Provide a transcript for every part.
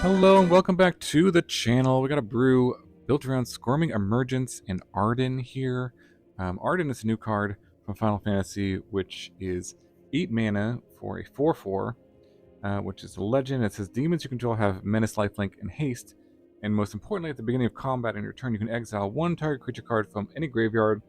Hello and welcome back to the channel. We got a brew built around Squirming Emergence and Ardyn here. Ardyn is a new card from Final Fantasy, which is 8 mana for a 4/4, which is a legend. It says demons you control have Menace, Lifelink, and Haste. And most importantly, at the beginning of combat in your turn, you can exile one target creature card from any graveyard.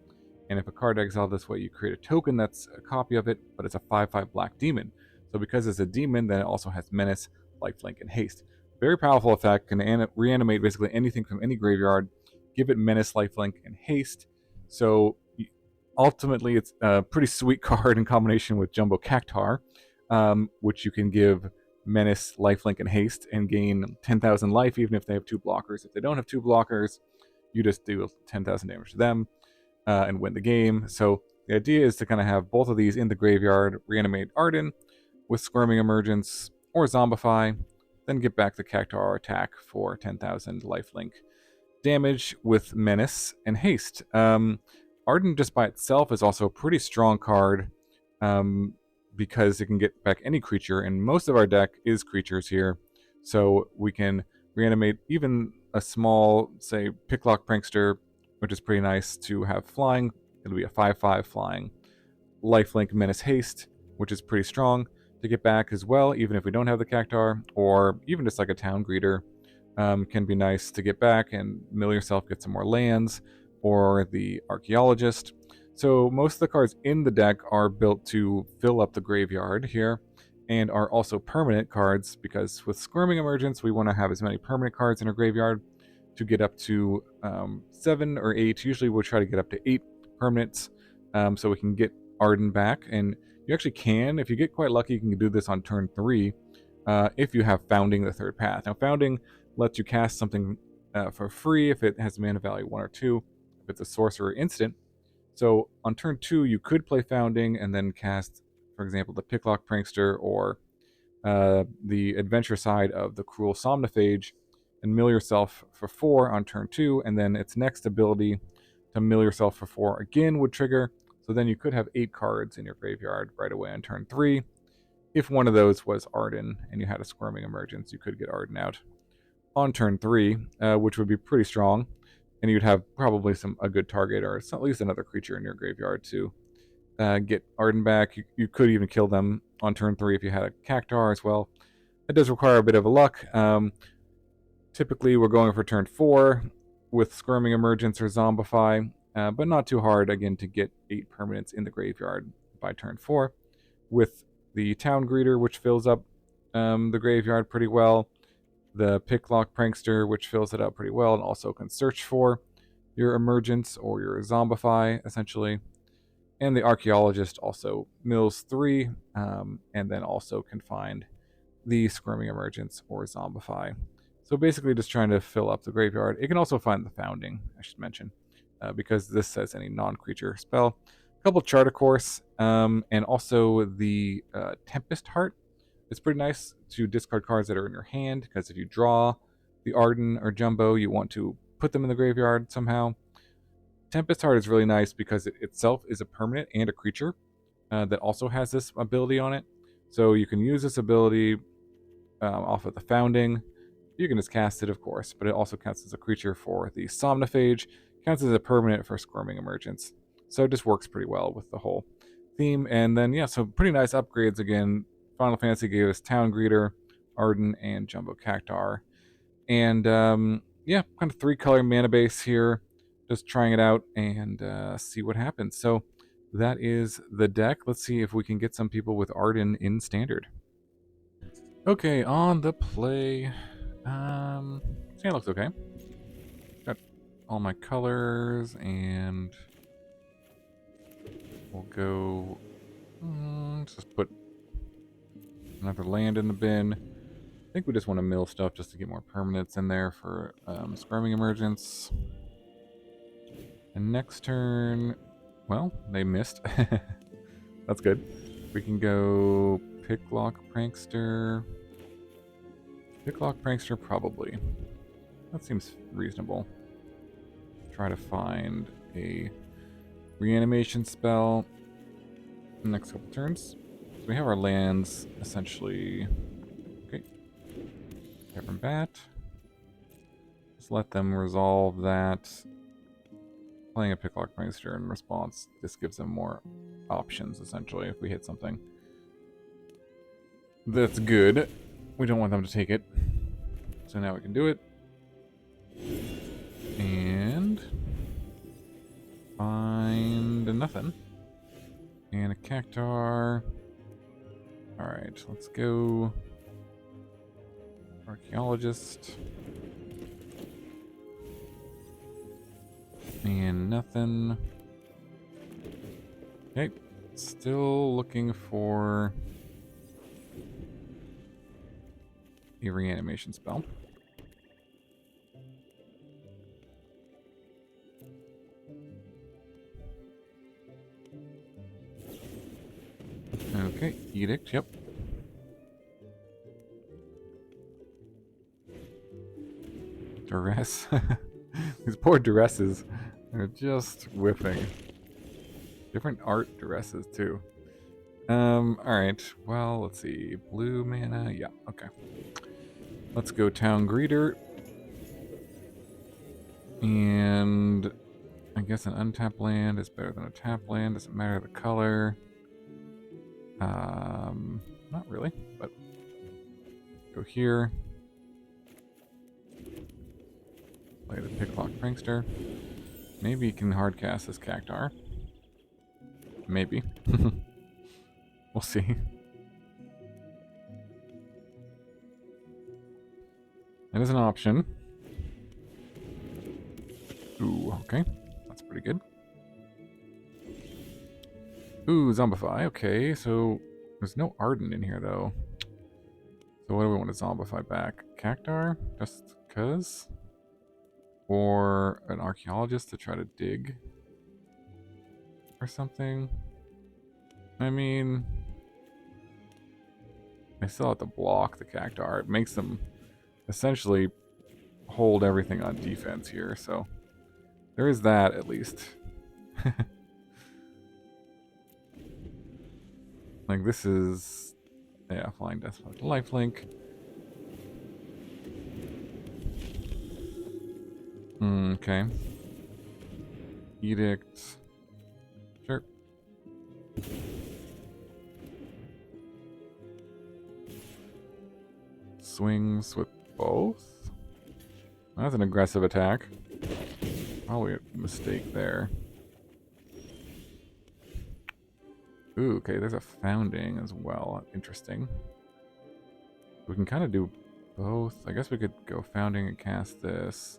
And if a card exiled this way, you create a token that's a copy of it, but it's a 5/5 black demon. So because it's a demon, then it also has Menace, Lifelink, and Haste. Very powerful effect, can reanimate basically anything from any graveyard, give it Menace, Lifelink, and Haste. So ultimately, it's a pretty sweet card in combination with Jumbo Cactuar, which you can give Menace, Lifelink, and Haste and gain 10,000 life even if they have 2 blockers. If they don't have 2 blockers, you just do 10,000 damage to them and win the game. So the idea is to kind of have both of these in the graveyard, reanimate Ardyn with Squirming Emergence or Zombify, then get back the Cactuar attack for 10,000 lifelink damage with Menace and Haste. Ardyn just by itself is also a pretty strong card because it can get back any creature, and most of our deck is creatures here. So we can reanimate even a small, say, Picklock Prankster, which is pretty nice to have flying. It'll be a 5/5 flying. Lifelink Menace Haste, which is pretty strong to get back as well, even if we don't have the Cactuar, or even just like a Town Greeter can be nice to get back and mill yourself, get some more lands, or the Archaeologist. So most of the cards in the deck are built to fill up the graveyard here, and are also permanent cards, because with Squirming Emergence, we want to have as many permanent cards in our graveyard to get up to 7 or 8. Usually we'll try to get up to 8 permanents so we can get Ardyn back, and you actually can, if you get quite lucky, you can do this on turn 3 if you have Founding the Third Path. Now, Founding lets you cast something for free if it has mana value 1 or 2, if it's a sorcerer instant. So on turn 2, you could play Founding and then cast, for example, the Picklock Prankster or the adventure side of the Cruel Somnophage and mill yourself for 4 on turn 2, and then its next ability to mill yourself for 4 again would trigger. So then you could have 8 cards in your graveyard right away on turn 3. If one of those was Ardyn and you had a Squirming Emergence, you could get Ardyn out on turn 3, which would be pretty strong. And you'd have probably a good target, or at least another creature in your graveyard to get Ardyn back. You could even kill them on turn 3 if you had a Cactuar as well. It does require a bit of a luck. Typically, we're going for turn 4 with Squirming Emergence or Zombify. But not too hard, again, to get 8 permanents in the graveyard by turn 4. With the Town Greeter, which fills up the graveyard pretty well. The Picklock Prankster, which fills it up pretty well and also can search for your Emergence or your Zombify, essentially. And the Archaeologist also mills 3, and then also can find the Squirming Emergence or Zombify. So basically just trying to fill up the graveyard. It can also find the Founding, I should mention. Because this says any non-creature spell. A couple Chart of Course, and also the Tempest Hart. It's pretty nice to discard cards that are in your hand, because if you draw the Ardyn or Jumbo, you want to put them in the graveyard somehow. Tempest Hart is really nice because it itself is a permanent and a creature that also has this ability on it. So you can use this ability off of the Founding. You can just cast it, of course, but it also counts as a creature for the Somnophage. Counts as a permanent for Squirming Emergence. So it just works pretty well with the whole theme. And then, yeah, so pretty nice upgrades again. Final Fantasy gave us Town Greeter, Ardyn, and Jumbo Cactuar. And, yeah, kind of 3-color mana base here. Just trying it out and see what happens. So that is the deck. Let's see if we can get some people with Ardyn in Standard. Okay, on the play. Yeah, it looks okay. Got all my colors, and we'll go. Just put another land in the bin. I think we just want to mill stuff just to get more permanents in there for Squirming Emergence. And next turn, well, they missed. That's good. We can go Picklock Prankster. Picklock Prankster, probably. That seems reasonable. Try to find a reanimation spell in the next couple turns. So we have our lands essentially. Okay. Cavern Bat. Just let them resolve that. Playing a Picklock Prankster in response, this gives them more options, essentially, if we hit something. That's good. We don't want them to take it. So now we can do it. And find nothing. And a Cactuar. Alright, let's go. Archaeologist. And nothing. Okay, still looking for a reanimation spell. Okay, Edict, yep. Duress. These poor Duresses are just whiffing. Different art Duresses, too. Alright. Well, let's see. Blue mana. Yeah, okay. Let's go Town Greeter. And I guess an untapped land is better than a tapped land. Doesn't matter the color. Not really, but go here. Play the Picklock Prankster. Maybe you can hardcast this Cactuar. Maybe. We'll see. That is an option. Ooh, okay. That's pretty good. Ooh, Zombify. Okay, so there's no Ardyn in here, though. So what do we want to Zombify back? Cactuar? Just because? Or an Archaeologist to try to dig? Or something? I mean, they still have to block the Cactuar. It makes them essentially hold everything on defense here, so there is that at least. Like this is, yeah, Flying Death Lifelink. Okay. Edict. Sure. Swings with both? That's an aggressive attack. Probably a mistake there. Ooh, okay, there's a Founding as well. Interesting. We can kind of do both. I guess we could go Founding and cast this.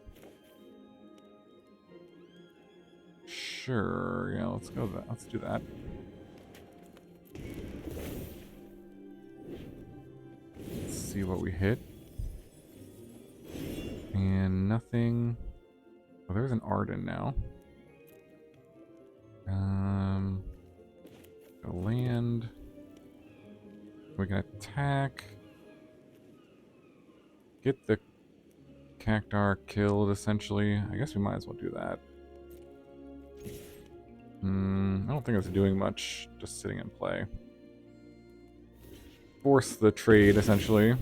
Sure, yeah, let's go that. Let's do that. Let's see what we hit. And nothing. Oh, there's an Ardyn now. A land. We can attack. Get the Cactuar killed, essentially. I guess we might as well do that. I don't think it's doing much, just sitting in play. Force the trade, essentially.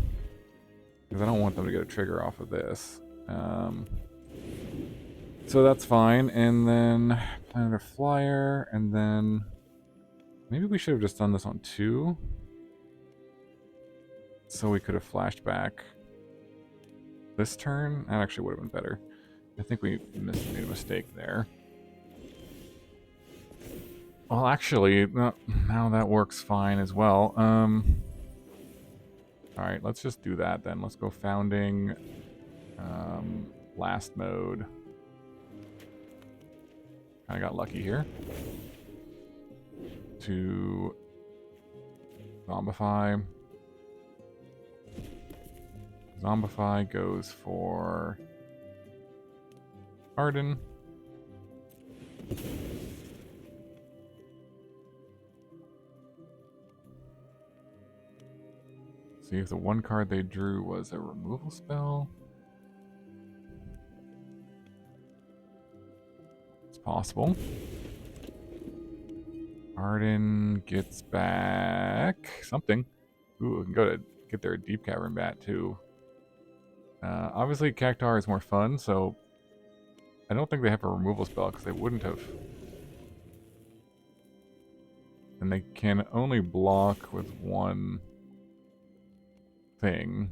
Because I don't want them to get a trigger off of this. So that's fine. And then Planet of Flyer, and then maybe we should have just done this on 2. So we could have flashed back this turn. That actually would have been better. I think we made a mistake there. Well, actually, now that works fine as well. Alright, let's just do that then. Let's go Founding. Last mode. Kind of got lucky here. To Zombify. Zombify goes for Ardyn. See if the one card they drew was a removal spell. It's possible. Ardyn gets back something. Ooh, we can go to get their Deep Cavern Bat too. Obviously, Cactuar is more fun, so I don't think they have a removal spell because they wouldn't have. And they can only block with one thing.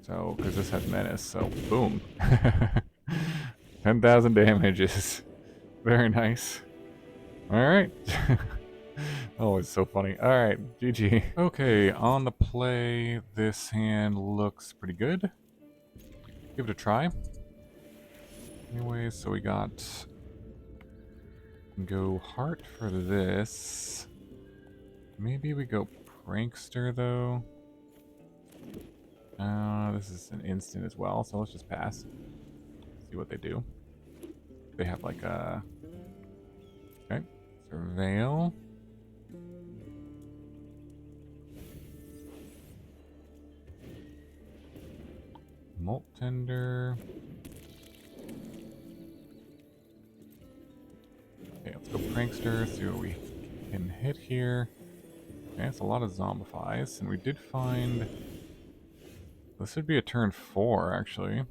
So, because this has Menace, so boom. 10,000 damages. Very nice. Alright. Oh, it's so funny. Alright, GG. Okay, on the play, this hand looks pretty good. Give it a try. Anyways, so we got... Go Heart for this. Maybe we go Prankster, though. This is an instant as well, so let's just pass. See what they do. They have like a... Okay. Surveil. Molt Tender. Okay, let's go Prankster, see what we can hit here. Okay, it's a lot of Zombifies, and we did find... This would be a turn 4, actually.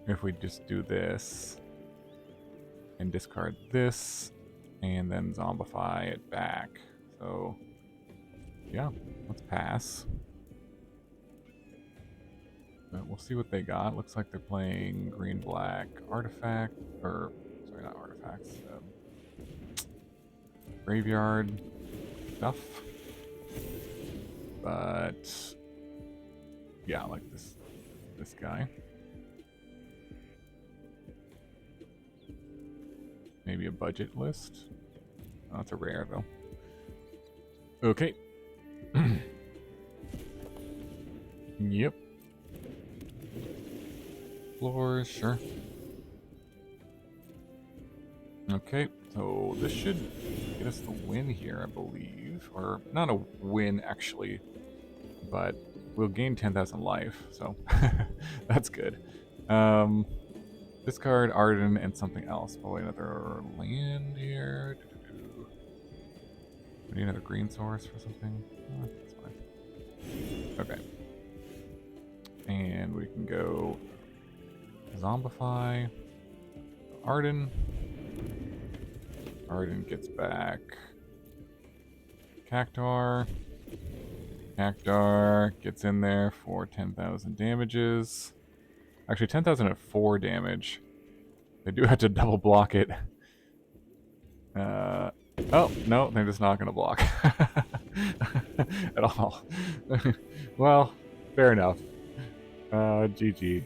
If we just do this, and discard this, and then Zombify it back. So, yeah, let's pass. But we'll see what they got. Looks like they're playing green-black artifact, or, sorry, not artifacts, graveyard stuff. But, yeah, like this guy. Maybe a budget list. Oh, that's a rare, though. Okay. Yep. Floors, sure. Okay, so this should get us the win here, I believe. Or, not a win, actually. But we'll gain 10,000 life, so that's good. Discard Ardyn and something else. Probably another land here. We need another green source for something. Oh, that's fine. Okay. And we can go Zombify. Ardyn. Ardyn gets back Cactuar. Cactuar gets in there for 10,000 damages. Actually, 10,000 at 4 damage. They do have to double block it. Oh, no, they're just not going to block. At all. Well, fair enough. GG.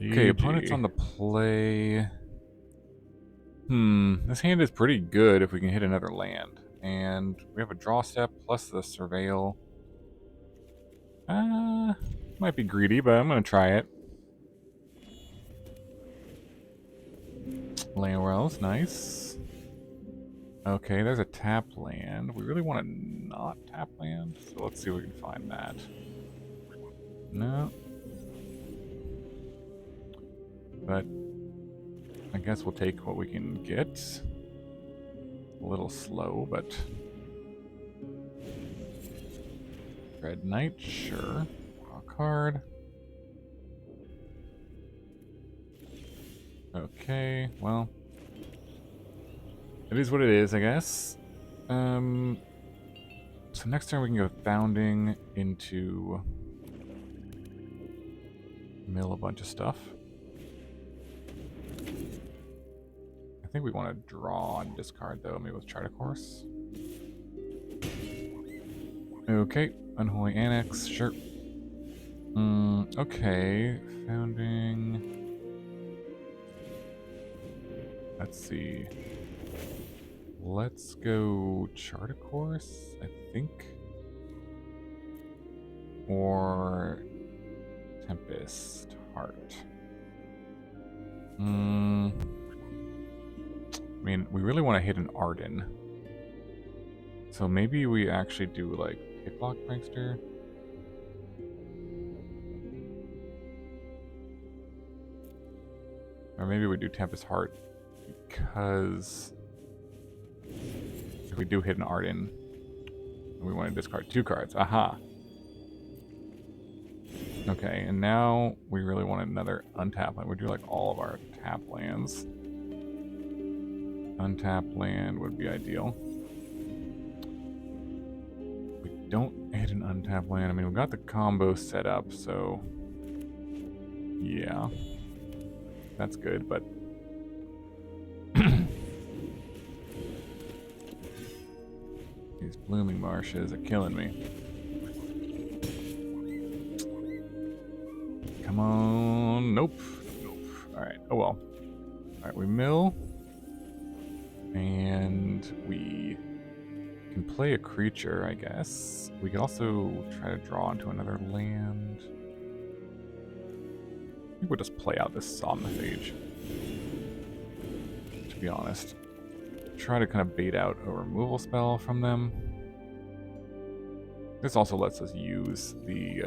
Okay, opponent's on the play. This hand is pretty good if we can hit another land. And we have a draw step plus the surveil. Might be greedy, but I'm going to try it. Llanowar Wastes, nice. Okay, there's a tap land. We really want to not tap land, so let's see if we can find that. No. But I guess we'll take what we can get. A little slow, but... Red Knight, sure. Draw a card. Okay, well... It is what it is, I guess. So next turn we can go Founding into... Mill a bunch of stuff. I think we want to draw and discard, though. Maybe with Chart a Course. Okay, Unholy Annex, sure. Okay, Founding... Let's see. Let's go Chart a Course, I think. Or Tempest Hart. I mean, we really want to hit an Ardyn. So maybe we actually do like Picklock Prankster. Or maybe we do Tempest Hart because if we do hit an Ardyn, We want to discard 2 cards. Aha. Okay, and now we really want another untap land. We do like all of our tap lands. Untap land would be ideal. We don't hit an untap land. I mean, we've got the combo set up, so yeah, that's good, but these Blooming Marshes are killing me. Come on. Nope. Nope. Alright. Oh well. Alright, we mill. And we can play a creature, I guess. We could also try to draw into another land. I think we'll just play out this Somnophage, to be honest. Try to kind of bait out a removal spell from them. This also lets us use the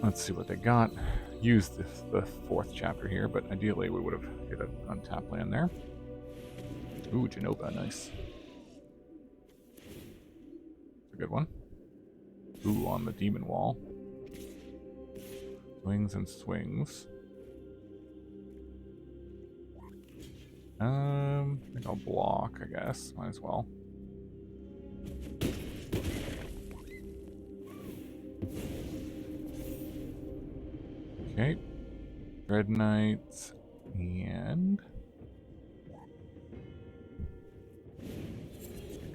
let's see what they got. Use the 4th chapter here, but ideally we would have hit an untap land there. Ooh, Genova, nice. It's a good one. Ooh, on the demon wall. Swings and swings. I think I'll block, I guess. Might as well. Okay. Red Knight and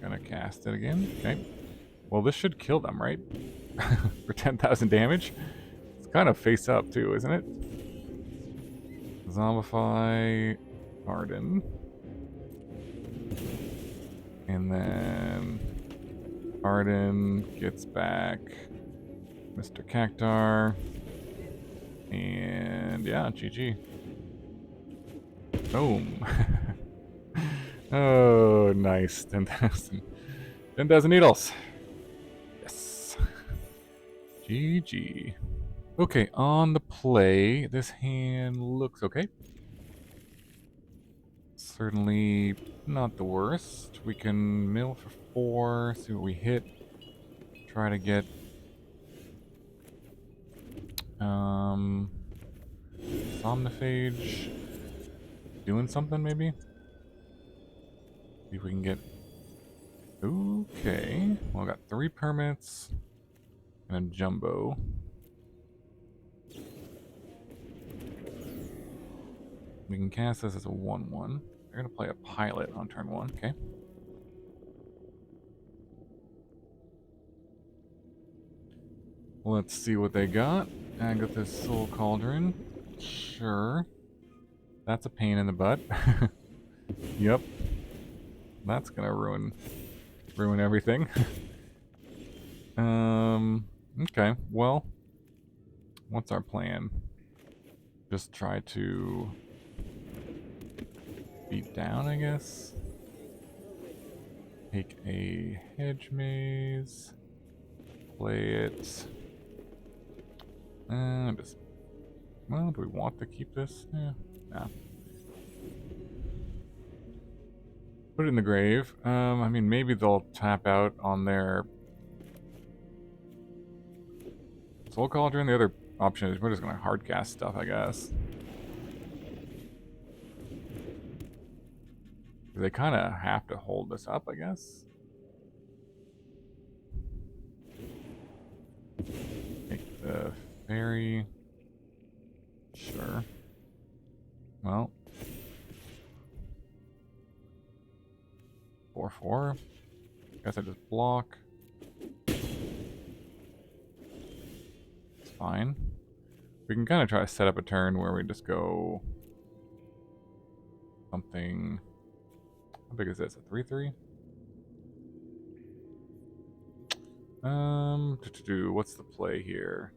gonna cast it again. Okay. Well, this should kill them, right? For 10,000 damage. It's kind of face up too, isn't it? Zombify Ardyn. And then Ardyn gets back Mr. Cactuar. And yeah, GG. Boom. Oh, nice. 10,000. 10,000 needles. Yes. GG. Okay, on the play, this hand looks okay. Certainly not the worst. We can mill for 4, see what we hit. Try to get Somnophage doing something maybe. See if we can get. Okay, well, I got 3 permits and a jumbo. We can cast this as a 1/1. They're gonna play a pilot on turn 1. Okay. Let's see what they got. Agatha's Soul Cauldron. Sure. That's a pain in the butt. Yep. That's gonna ruin everything. Okay. Well, what's our plan? Just try to beat down, I guess. Take a Hedge Maze. Play it. Just, well, do we want to keep this? Yeah, nah. Put it in the grave. I mean, maybe they'll tap out on their Soul Cauldron. The other option is we're just gonna hardcast stuff, I guess. They kind of have to hold this up, I guess. Take the fairy. Sure. Well. 4/4. Guess I just block. It's fine. We can kind of try to set up a turn where we just go something. How big is this? A 3/3? What's the play here?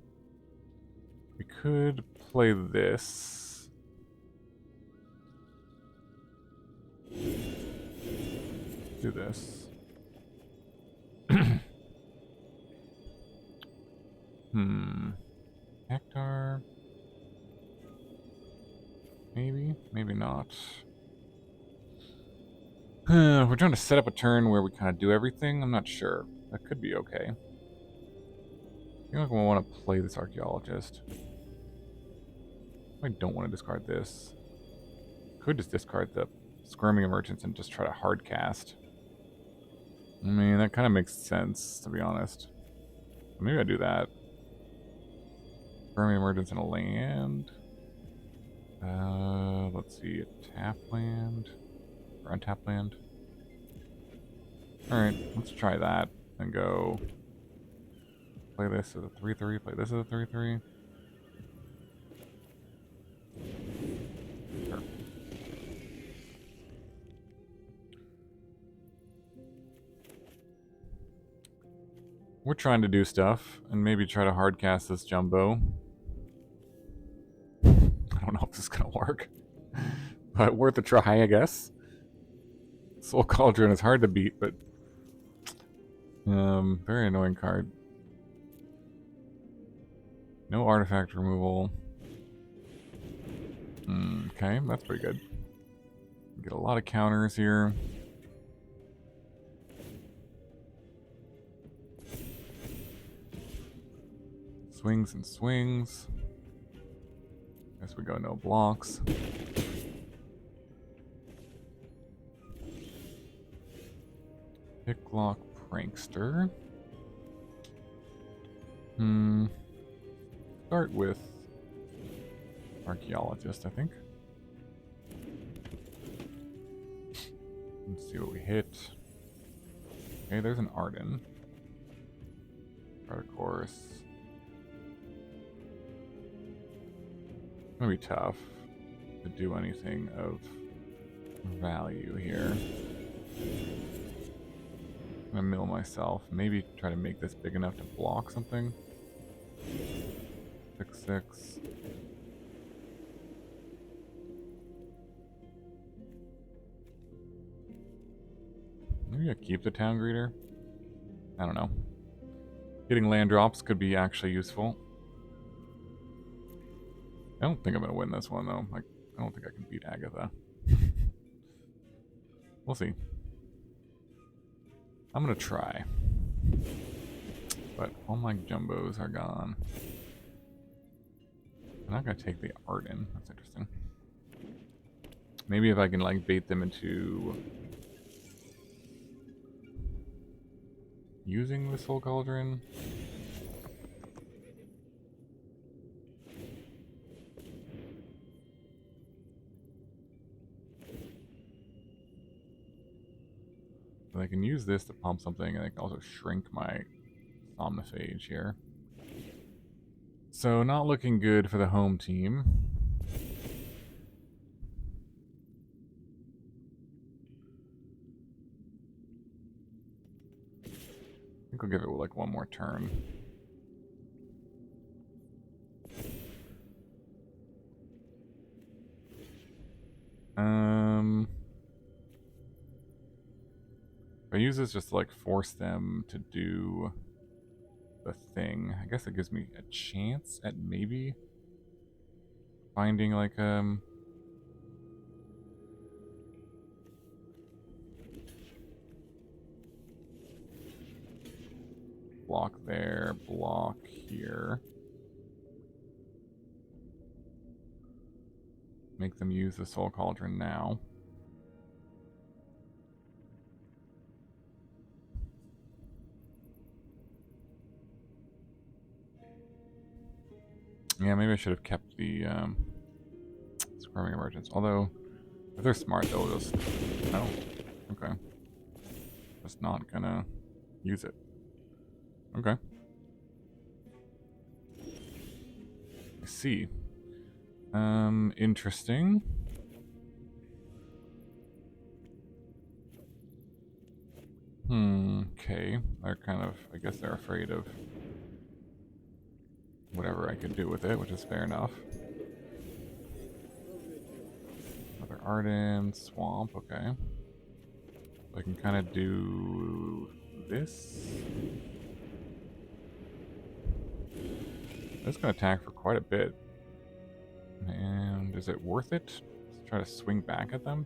We could play this. Do this. Hector. Maybe, maybe not. We're trying to set up a turn where we kind of do everything. I'm not sure. That could be okay. I feel like we want to play this Archaeologist. I don't want to discard this. Could just discard the Squirming Emergence and just try to hard cast. I mean, that kind of makes sense, to be honest. Maybe I do that. Squirming Emergence and a land. Let's see, a tap land. Or untap land. Alright, let's try that and go play this as a 3-3, play this as a 3-3. Sure. We're trying to do stuff and maybe try to hardcast this Jumbo. I don't know if this is gonna work, but worth a try, I guess. Soul Cauldron is hard to beat, but very annoying card. No artifact removal. Okay, that's pretty good. Get a lot of counters here. Swings and swings. Guess we go no blocks. Picklock Prankster. Start with Archaeologist, I think. Let's see what we hit. Okay, there's an Ardyn. Of course. It's gonna be tough to do anything of value here. I'm gonna mill myself. Maybe try to make this big enough to block something. 6/6. Maybe I keep the town greeter. I don't know. Getting land drops could be actually useful. I don't think I'm gonna win this one though. Like, I don't think I can beat Agatha. We'll see. I'm gonna try. But all my jumbos are gone. I'm not gonna take the Ardyn. That's interesting. Maybe if I can like bait them into using the Soul Cauldron. But I can use this to pump something, and I can also shrink my Somnophage here. So not looking good for the home team. I think I'll give it like one more turn. If I use this just to like force them to do the thing, I guess it gives me a chance at maybe finding like block there, block here. Make them use the Soul Cauldron now. Yeah, maybe I should have kept the Squirming Emergence. Although, if they're smart, they'll just... No. Okay. Just not gonna use it. Okay. I see. Interesting. Okay. They're kind of... I guess they're afraid of whatever I could do with it, which is fair enough. Another Ardyn, Swamp, okay. I can kind of do this. That's going to attack for quite a bit. And Is it worth it? Let's try to swing back at them?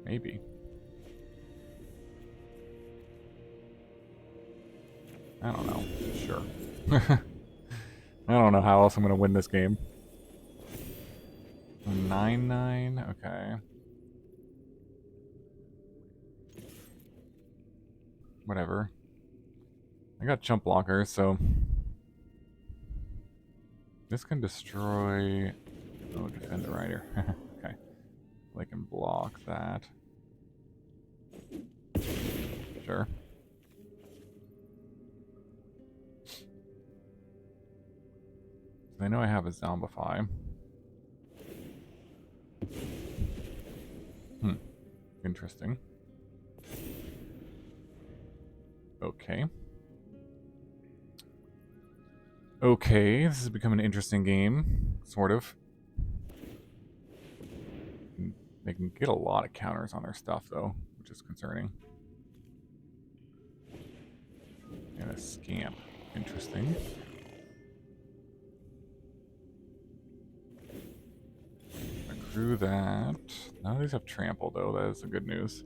Maybe. I don't know. Sure. I don't know how else I'm going to win this game. 9-9? Okay. Whatever. I got chump blockers, so... This can destroy... Oh, defend the rider. Okay. I can block that. Sure. I know I have a Zombify. Interesting. Okay. Okay, this has become an interesting game. Sort of. They can get a lot of counters on their stuff, though, which is concerning. And a Scamp. Interesting. Accrue that. None of these have Trample, though. That is the good news.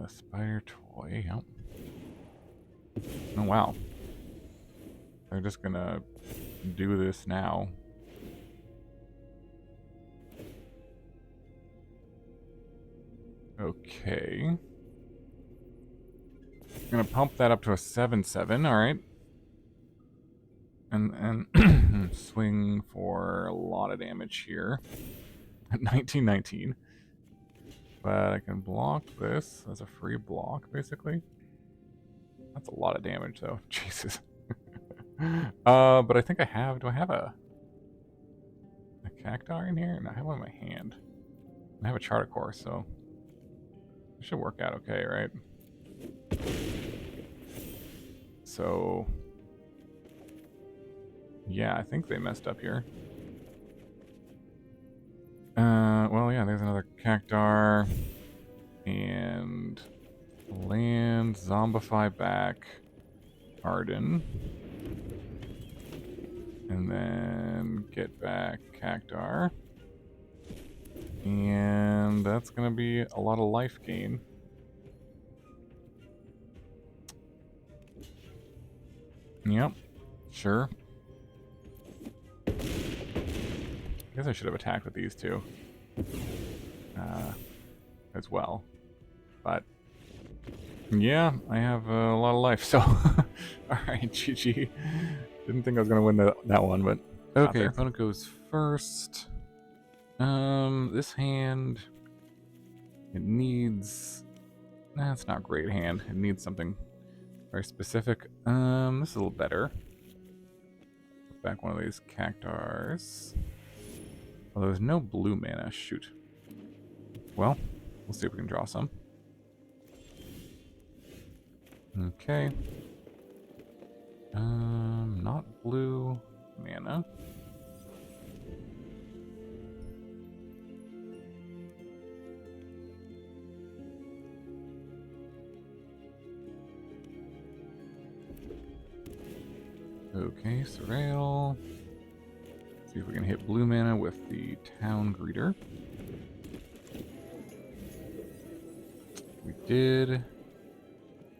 Spider Toy. Yep. Oh, wow. They're just gonna do this now. Okay. I'm gonna pump that up to a 7/7, alright. And swing for a lot of damage here. 19/19. But I can block this as a free block, basically. That's a lot of damage, though. Jesus. But I think I have... Do I have a Cactuar in here? No, I have one in my hand. I have a Charter Course, so... It should work out okay, right? So... Yeah, I think they messed up here. Well, yeah, there's another Cactuar. And... Land, Zombify back, Ardyn. And then get back Cactuar. And that's going to be a lot of life gain. Yep, sure. I guess I should have attacked with these two. As well. But... yeah, I have a lot of life, so... Alright, GG. Didn't think I was going to win that one, but... Okay, opponent goes first. This hand... It needs... Nah, it's not a great hand. It needs something very specific. This is a little better. Put back one of these Cactuars. Well, there's no blue mana. Shoot. Well, we'll see if we can draw some. Okay. Not blue mana. Okay, Surreal. See if we can hit blue mana with the Town Greeter. We did.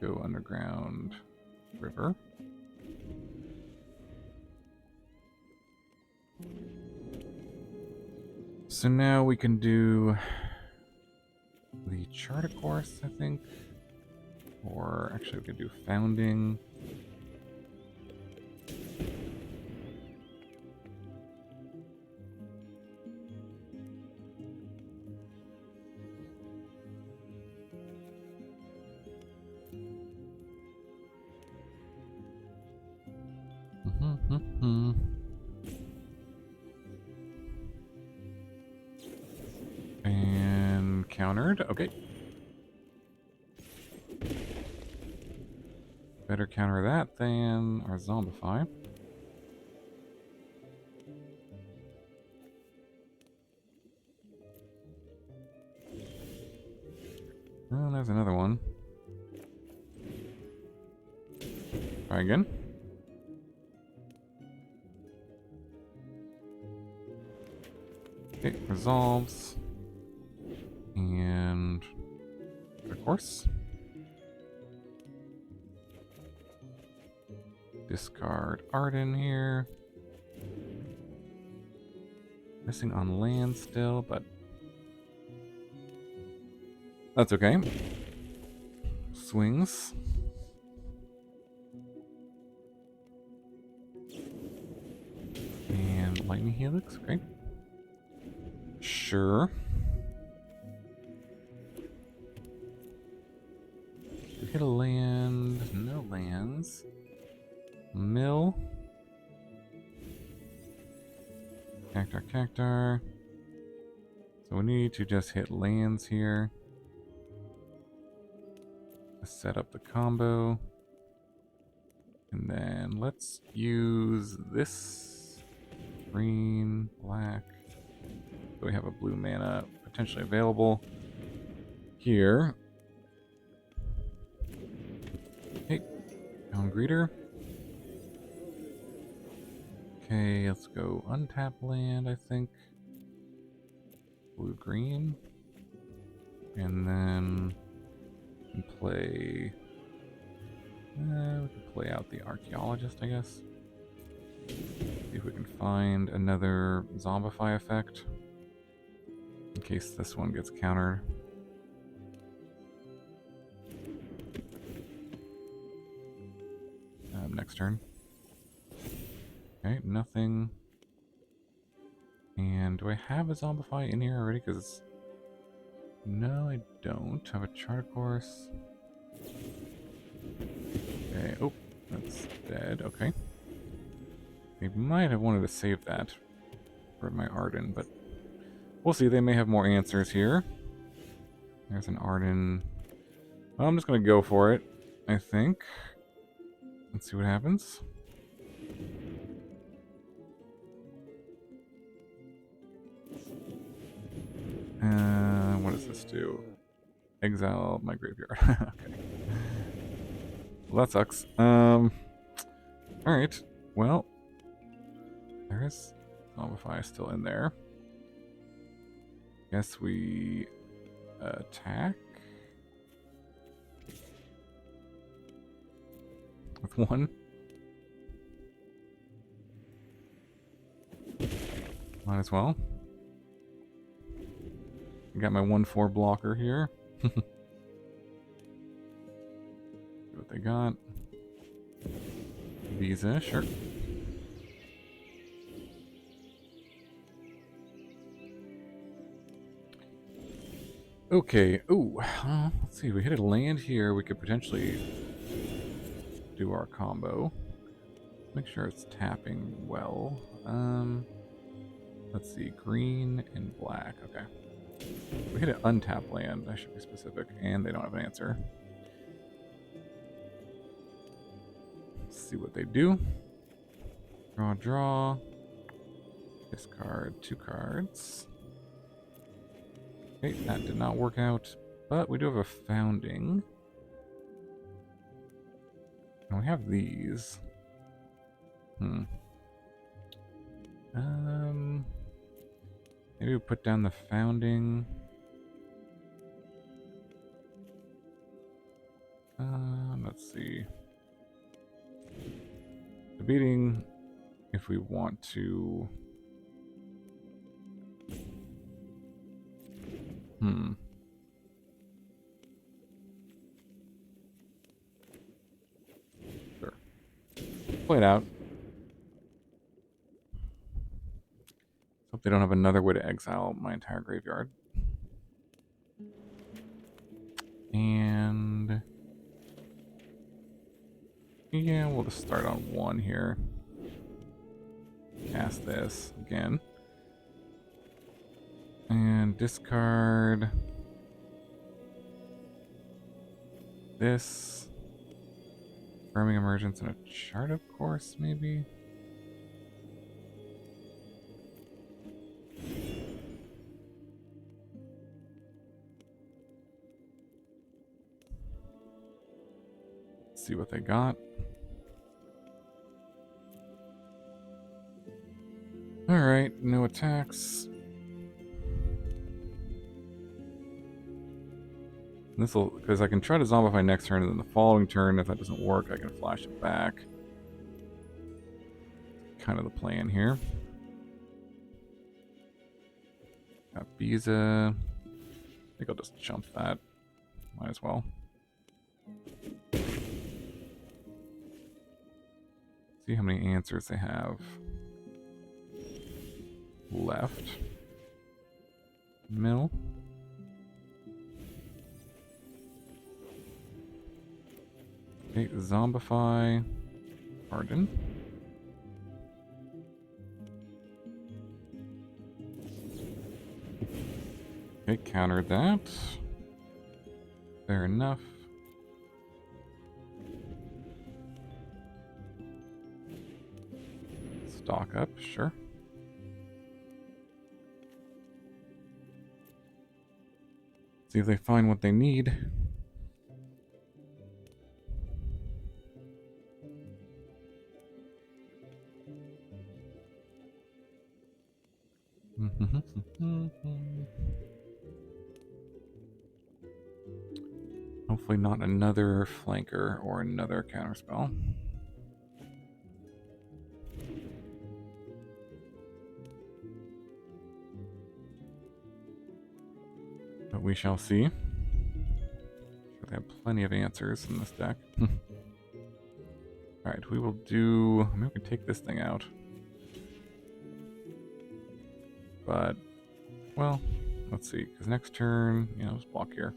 Go Underground River. So now we can do the Charter Course, I think. Or actually we could do Founding. And countered. Okay. Better counter that than our Zombify. Oh, there's another one. Try again. Okay, resolves. And of course. Discard Ardyn here. Missing on land still, but that's okay. Swings. And Lightning Helix, okay. Sure. We hit a land, no lands. Mill. Cactuar. So we need to just hit lands here. Set up the combo. And then let's use this green, black. So we have a blue mana potentially available here. Hey, Town Greeter. Okay, let's go untap land, I think. Blue green. And then we can play. We can play out the Archaeologist, I guess. See if we can find another Zombify effect. In case this one gets countered. Next turn. Okay, nothing. And do I have a Zombify in here already? Because no, I don't. Have a Chart Course. Okay, oh, that's dead. Okay. They might have wanted to save that for my Ardyn, but we'll see. They may have more answers here. There's an Ardyn. Well, I'm just going to go for it, I think. Let's see what happens. What does this do? Exile my graveyard. Okay. Well, that sucks. Alright. Well, there's Zombify still in there. Guess we attack with one. Might as well. Got my 1/4 blocker here. See what they got. Visa, sure. Okay. Ooh. Let's see. We hit a land here. We could potentially do our combo. Make sure it's tapping well. Let's see. Green and black. Okay. We hit an untapped land. I should be specific. And they don't have an answer. Let's see what they do. Draw. Discard 2 cards. Okay, that did not work out. But we do have a Founding. And we have these. Maybe we put down the Founding. Let's see. Debating if we want to. Sure. Play it out. Hope they don't have another way to exile my entire graveyard. And yeah, we'll just start on 1 here. Cast this again. And discard this. Squirming Emergence and a Chart, of course, maybe. Let's see what they got. Alright, no attacks. This'll, because I can try to zombify next turn, and then the following turn, if that doesn't work, I can flash it back. Kind of the plan here. Got Biza. I think I'll just jump that. Might as well. See how many answers they have left. Mill. Okay, Zombify. Ardyn. Okay, countered that. Fair enough. Stock up, sure. See if they find what they need. Hopefully not another flanker or another counterspell. But we shall see. They have plenty of answers in this deck. Alright, we will do... I mean, we can take this thing out. But, well, let's see. Because next turn, let's block here.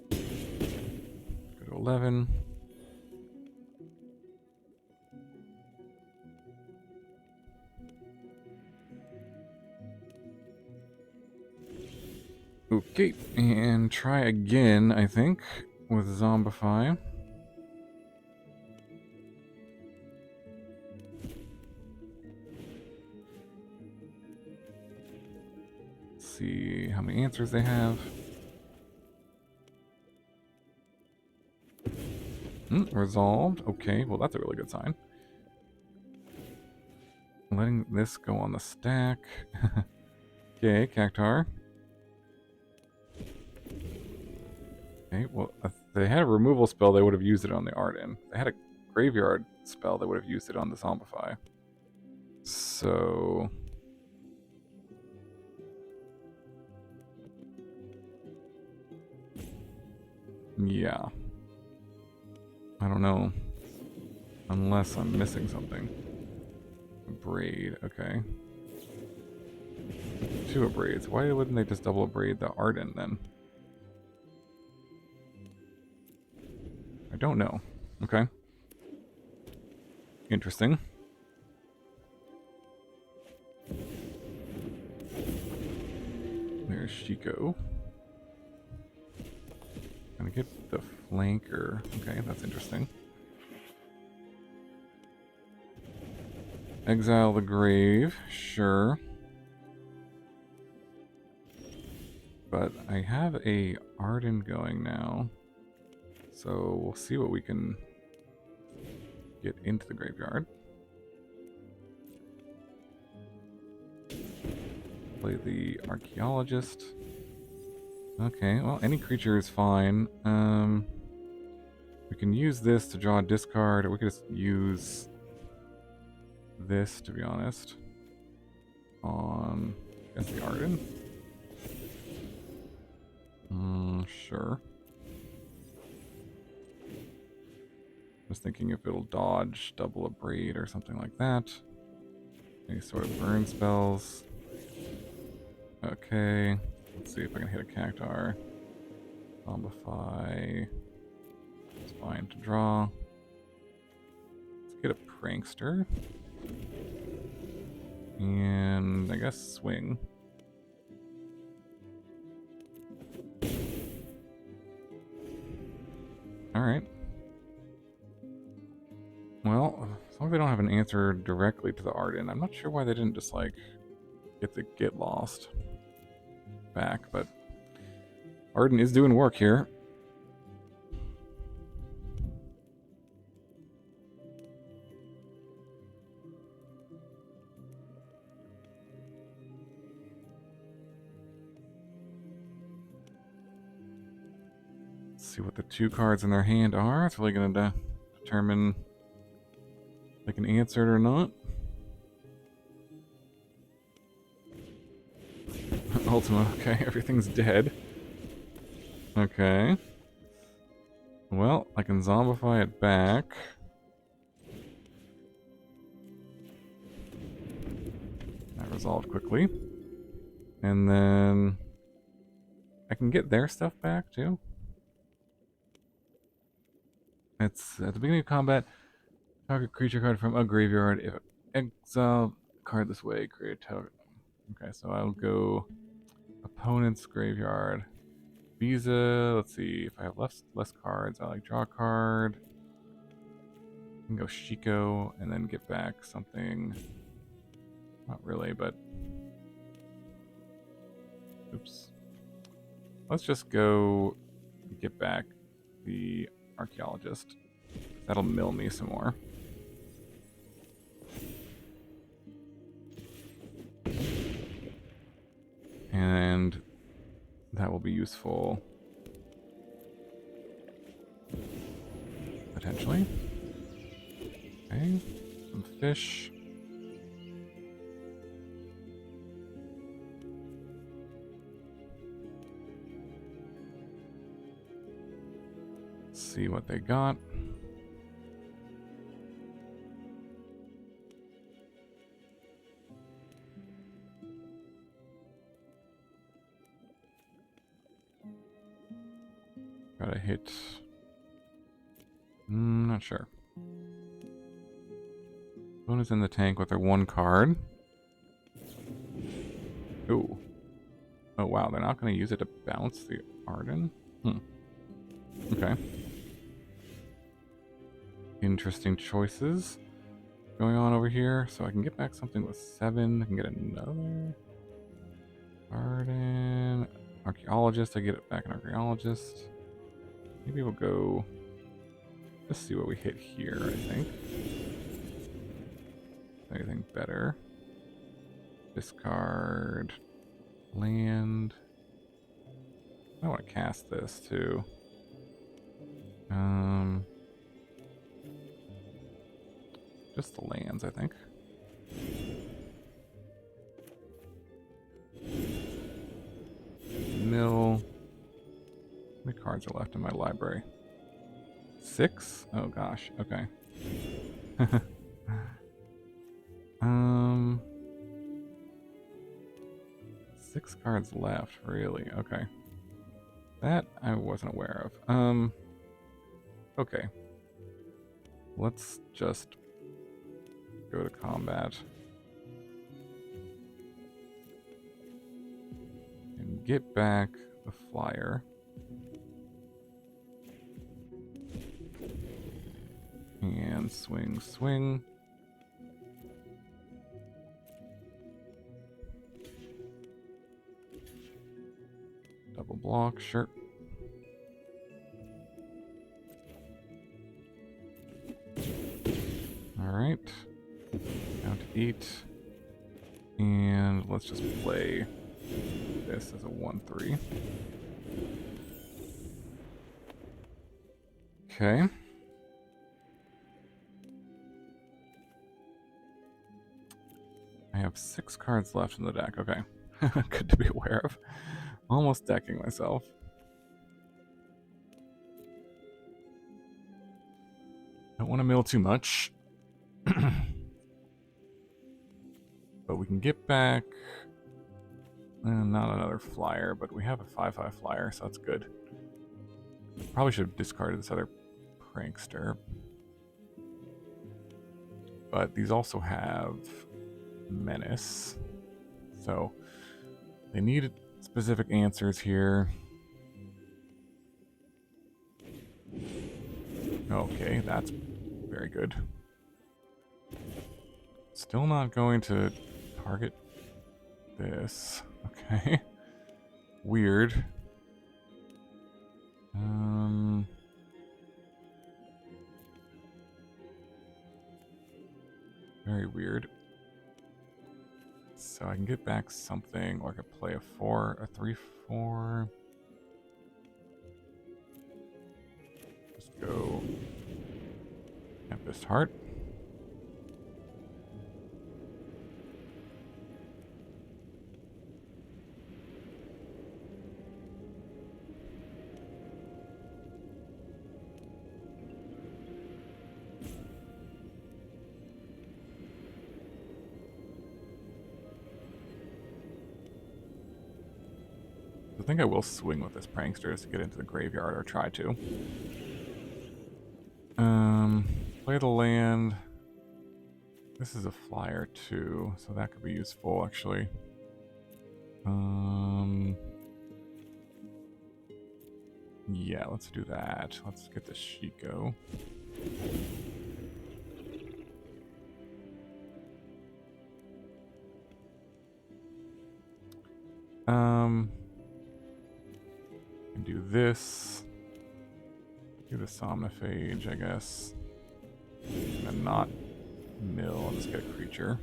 Go to 11. Okay, and try again, I think, with Zombify. See how many answers they have. Resolved. Okay, well that's a really good sign. Letting this go on the stack. Okay, Cactuar. Okay, well, if they had a removal spell, they would have used it on the Ardyn. If they had a graveyard spell, they would have used it on the Zombify. So... yeah. I don't know. Unless I'm missing something. Abrade, okay. 2 Abrades. Why wouldn't they just double Abrade the Ardyn then? I don't know. Okay. Interesting. There's Shiko. Gonna get the flanker. Okay, that's interesting. Exile the grave, sure. But I have a Ardyn going now. So we'll see what we can get into the graveyard. Play the Archaeologist. Okay, well, any creature is fine. We can use this to draw a discard, or we could just use this, to be honest, on, I guess, the Ardyn. Sure. Just thinking if it'll dodge double Abrade or something like that. Any sort of burn spells. Okay. Let's see if I can hit a Cactuar. Zombify. It's fine to draw. Let's get a Prankster. And I guess swing. Alright. Well, as long as they don't have an answer directly to the Ardyn, I'm not sure why they didn't just, like, get lost back, but Ardyn is doing work here. see what the 2 cards in their hand are. It's really going to determine if they can answer it or not. Ultima, okay, everything's dead. Okay. Well, I can zombify it back. That resolved quickly. And then I can get their stuff back too. It's at the beginning of combat, target creature card from a graveyard. If exile card this way, create a token. Okay, so I'll go opponent's graveyard. Visa, let's see if I have less cards. I like draw a card. I can go Shiko and then get back something. Not really, but oops. Let's just go get back the Archaeologist. That'll mill me some more. And that will be useful. Potentially. Okay, some fish. See what they got. Gotta hit. Not sure. Bonus in the tank with their 1 card. Ooh. Oh wow, they're not gonna use it to bounce the Ardyn? Okay. Interesting choices going on over here. So I can get back something with 7. I can get another Ardyn. Archaeologist, I get it back an Archaeologist. Maybe we'll go... Let's see what we hit here, I think. Anything better. Discard. Land. I want to cast this too. Just the lands, I think. Mill. How many cards are left in my library? 6? Oh gosh, okay. 6 cards left, really? Okay. That I wasn't aware of. Okay. Let's just go to combat. And get back the flyer. And swing, swing. Double block, sure. Alright. Down to 8. And let's just play this as a 1/3. Okay. I have 6 cards left in the deck. Okay. Good to be aware of. Almost decking myself. Don't want to mill too much. But we can get back... not another flyer, but we have a 5/5 flyer, so that's good. Probably should have discarded this other prankster. But these also have menace. So they needed specific answers here. Okay, that's very good. Still not going to target this. Okay. Weird. Very weird. So I can get back something, or I could play a 3/4. go Tempest Hart. I think I will swing with this Prankster just to get into the graveyard, or try to. Play the land. This is a flyer too, so that could be useful actually. Yeah, let's do that. Let's get the Shiko. And do this. Do the Somnophage, I guess. And then not mill, I'll just get a creature.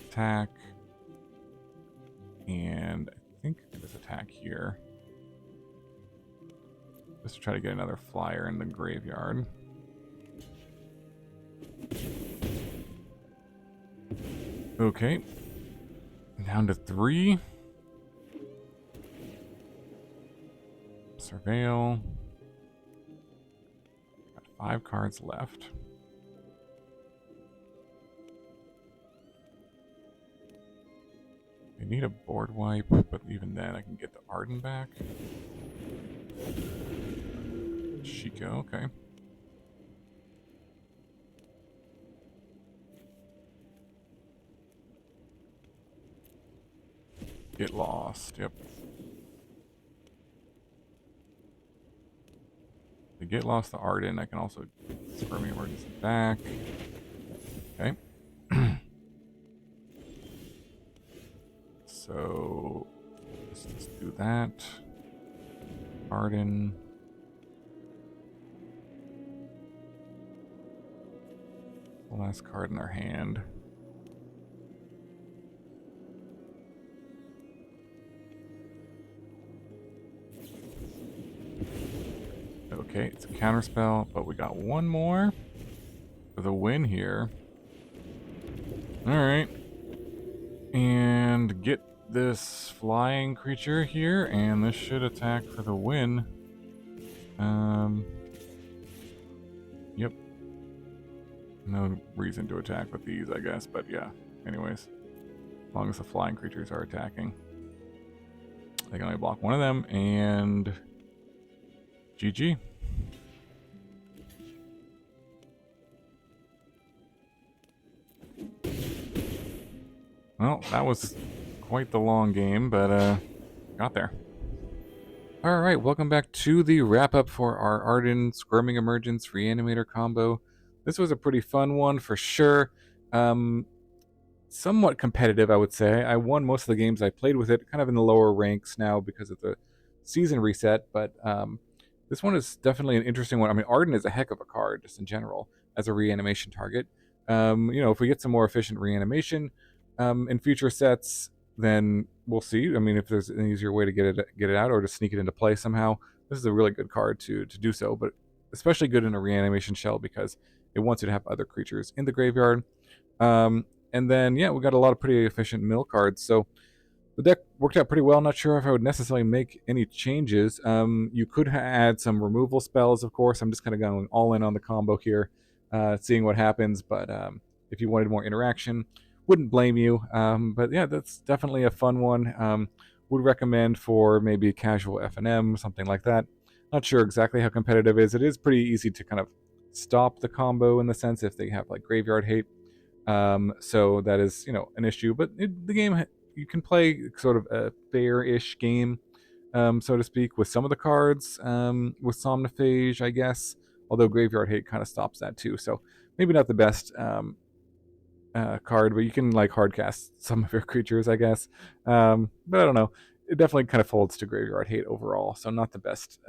Attack. And I think this attack here. Just to try to get another flyer in the graveyard. Okay. Down to 3. Surveil. Got 5 cards left. I need a board wipe, but even then I can get the Ardyn back. Shiko, okay. Get lost, yep. To get lost the Ardyn, I can also Squirming Emergence back. Okay. So let's just do that. Ardyn. The last card in our hand. Okay, it's a counterspell, but we got one more for the win here. Alright. And get this flying creature here, and this should attack for the win. Yep. No reason to attack with these, I guess, but yeah. Anyways, as long as the flying creatures are attacking. I can only block one of them, and GG. Well, that was quite the long game, but got there. Alright, welcome back to the wrap-up for our Ardyn Squirming Emergence Reanimator combo. This was a pretty fun one for sure. Somewhat competitive, I would say. I won most of the games I played with it, kind of in the lower ranks now because of the season reset, but this one is definitely an interesting one. I mean, Ardyn is a heck of a card, just in general, as a reanimation target. You know, if we get some more efficient reanimation in future sets, then we'll see. I mean, if there's an easier way to get it out or to sneak it into play somehow, this is a really good card to do so, but especially good in a reanimation shell because it wants you to have other creatures in the graveyard. And then, yeah, we got a lot of pretty efficient mill cards, so the deck worked out pretty well. Not sure if I would necessarily make any changes. You could add some removal spells, of course. I'm just kind of going all in on the combo here, seeing what happens, but if you wanted more interaction, wouldn't blame you. But yeah, that's definitely a fun one. Would recommend for maybe casual FNM, something like that. Not sure exactly how competitive it is. It is pretty easy to kind of stop the combo in the sense if they have like graveyard hate. So that is, you know, an issue. But the game, you can play sort of a fair-ish game, so to speak, with some of the cards, with Somnophage, I guess. Although graveyard hate kind of stops that too. So maybe not the best card, but you can like hardcast some of your creatures, I guess. But I don't know. It definitely kind of folds to graveyard hate overall, so not the best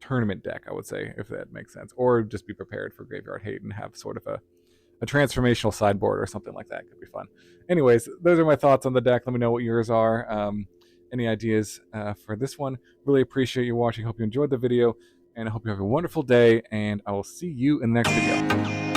tournament deck, I would say, if that makes sense. Or just be prepared for graveyard hate and have sort of a transformational sideboard or something like that could be fun. Anyways, those are my thoughts on the deck. Let me know what yours are. Any ideas for this one. Really appreciate you watching. Hope you enjoyed the video, and I hope you have a wonderful day, and I will see you in the next video.